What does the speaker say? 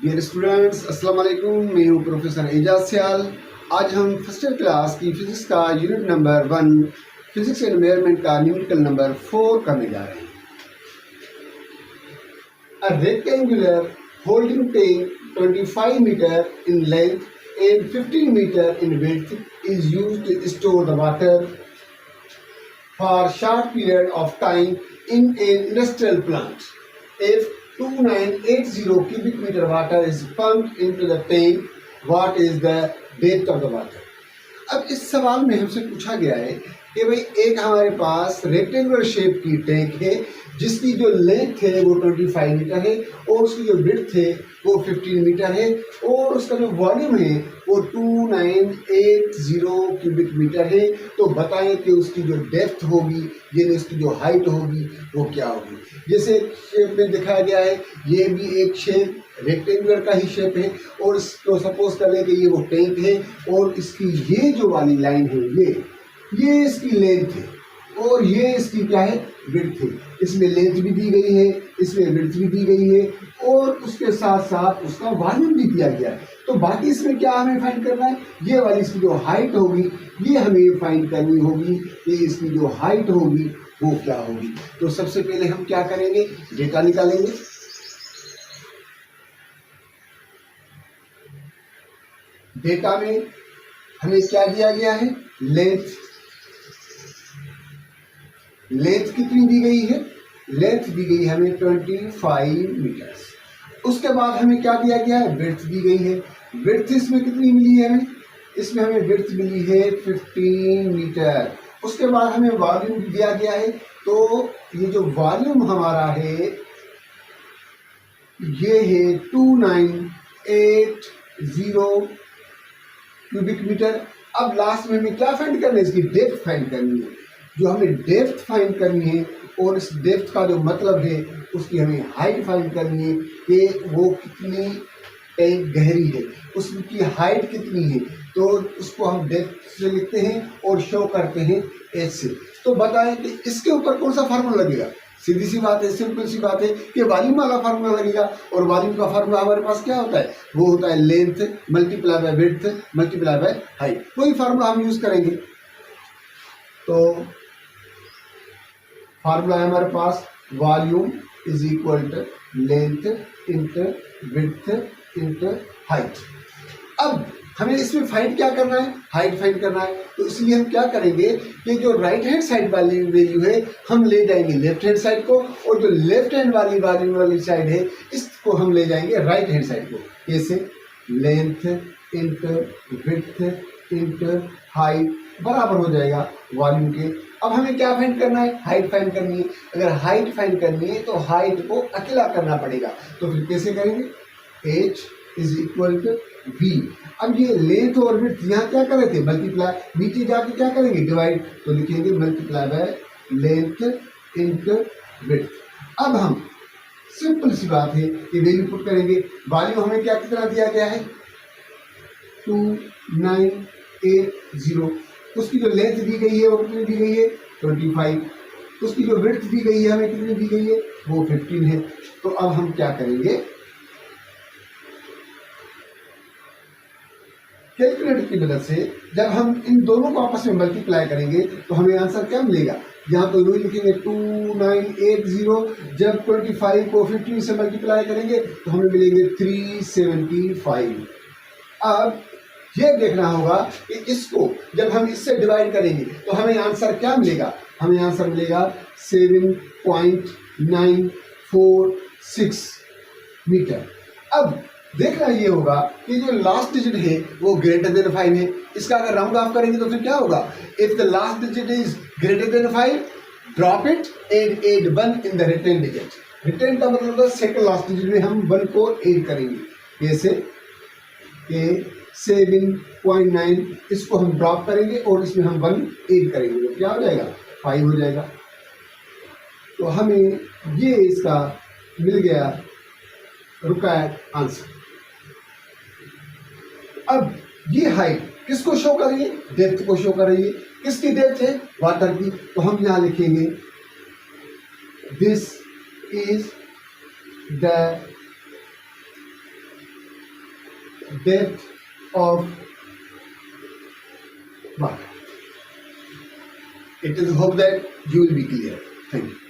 Dear students, अस्सलाम वालेकुम। मैं हूँ प्रोफेसर एजाज सियाल। आज हम फर्स्ट ईयर क्लास की फिजिक्स का यूनिट नंबर 1 फिजिक्स एनवायरनमेंट का न्यूमेरिकल नंबर 4 करने जा रहे हैं। A rectangular holding tank 25 metre in length and 15 meter in width is used to store the water for short period of time in an industrial plant. If 2980 cubic meter water is pumped into the tank, what is the depth of the water? अब इस सवाल में हमसे पूछा गया है कि भाई एक हमारे पास रेक्टेंगुलर शेप की टैंक है जिसकी जो लेंथ है वो 25 मीटर है और उसकी जो विड्थ है वो 15 मीटर है और उसका जो वॉल्यूम है वो 2980 क्यूबिक मीटर है। तो बताएं कि उसकी जो डेप्थ होगी यानी उसकी जो हाइट होगी वो क्या होगी। जैसे शेप में दिखाया गया है, ये भी एक शेप रेक्टेंगुलर का ही शेप है और इसको सपोज कर लें कि ये वो टैंक है और इसकी ये जो वाली लाइन है ये इसकी लेंथ है और ये इसकी क्या है, विड्थ है। इसमें लेंथ भी दी गई है, इसमें विड्थ भी दी गई है और उसके साथ साथ उसका वॉल्यूम भी दिया गया है। तो बाकी इसमें क्या हमें फाइंड करना है, ये वाली इसकी जो हाइट होगी ये हमें फाइंड करनी होगी कि इसकी जो हाइट होगी वो क्या होगी। तो सबसे पहले हम क्या करेंगे, डेटा निकालेंगे। डेटा में हमें क्या दिया गया है, लेंथ कितनी दी गई है, लेंथ दी गई हमें 25 मीटर्स। उसके बाद हमें क्या दिया गया है, विड्थ दी गई है। विड्थ इसमें कितनी मिली है हमें, इसमें हमें विड्थ मिली है 15 मीटर। उसके बाद हमें वॉल्यूम दिया गया है, तो ये जो वॉल्यूम हमारा है ये है 2980 क्यूबिक मीटर। अब लास्ट में हमें क्या फाइंड करना है, इसकी डेप्थ फाइंड करनी है। जो हमें डेप्थ फाइंड करनी है और इस डेप्थ का जो मतलब है उसकी हमें हाइट फाइंड करनी है कि वो कितनी टैंक गहरी है, उसकी हाइट कितनी है। तो उसको हम डेप्थ से लिखते हैं और शो करते हैं एच से। तो बताएं कि इसके ऊपर कौन सा फार्मूला लगेगा। सीधी सी बात है, सिंपल सी बात है कि वॉल्यूम वाला फार्मूला लगेगा और वॉल्यूम का फार्मूला हमारे पास क्या होता है, वो होता है length multiply by width multiply by height. वही फार्मूला हम यूज करेंगे। तो फार्मूला है हमारे पास, volume is equal to length into width into height. अब हमें इसमें फाइंड क्या करना है, हाइट फाइंड करना है। तो इसलिए हम क्या करेंगे कि जो राइट हैंड साइड वाली वैल्यू है हम ले जाएंगे लेफ्ट हैंड साइड को और जो लेफ्ट हैंड वाली वॉल्यूम वाली साइड है इसको हम ले जाएंगे राइट हैंड साइड को। कैसे, length into width into height बराबर हो जाएगा वॉल्यूम के। अब हमें क्या फाइंड करना है, हाइट फाइंड करनी है। अगर हाइट फाइंड करनी है तो हाइट को अकेला करना पड़ेगा। तो फिर कैसे करेंगे, h is equal to v। अब ये लेंथ और विड्थ यहाँ क्या कर रहे थे, मल्टीप्लाई, नीचे जाके क्या करेंगे, डिवाइड। तो लिखेंगे multiply by length into width. अब हम सिंपल सी बात है कि वैल्यू पुट करेंगे। वॉल्यूम हमें क्या कितना दिया गया है, 2980। उसकी जो लेंथ दी गई है वो कितनी दी गई है, 25। उसकी जो विड्थ दी गई है हमें कितनी दी गई है, वो 15 है। तो अब हम क्या करेंगे, कैलकुलेटर की मदद से जब हम इन दोनों को आपस में मल्टीप्लाई करेंगे तो हमें आंसर क्या मिलेगा। यहाँ तो वही लिखेंगे 2980, जब 25 को 15 से मल्टीप्लाई करेंगे तो हमें मिलेंगे 375। अब ये देखना होगा कि इसको जब हम इससे डिवाइड करेंगे तो हमें आंसर क्या मिलेगा, हमें आंसर मिलेगा 7.946 मीटर। अब देखना ये होगा कि जो लास्ट डिजिट है वो ग्रेटर देन 5 है। इसका अगर राउंड ऑफ करेंगे तो फिर क्या होगा, if the last digit is greater than 5 drop it and add 1 in the retain digit. Retain का मतलब है सेकंड लास्ट डिजिट में हम 1 को ऐड करेंगे। जैसे 7.9, इसको हम ड्रॉप करेंगे और इसमें हम 1 ऐड करेंगे तो क्या हो जाएगा, 5 हो जाएगा। तो हमें ये इसका मिल गया रिक्वायर्ड आंसर। अब ये हाइट किसको शो कर रही है, डेप्थ को शो कर रही है। किसकी डेप्थ है, वाटर की। तो हम यहां लिखेंगे this is the depth of water. It is hope that you will be clear. Thank you.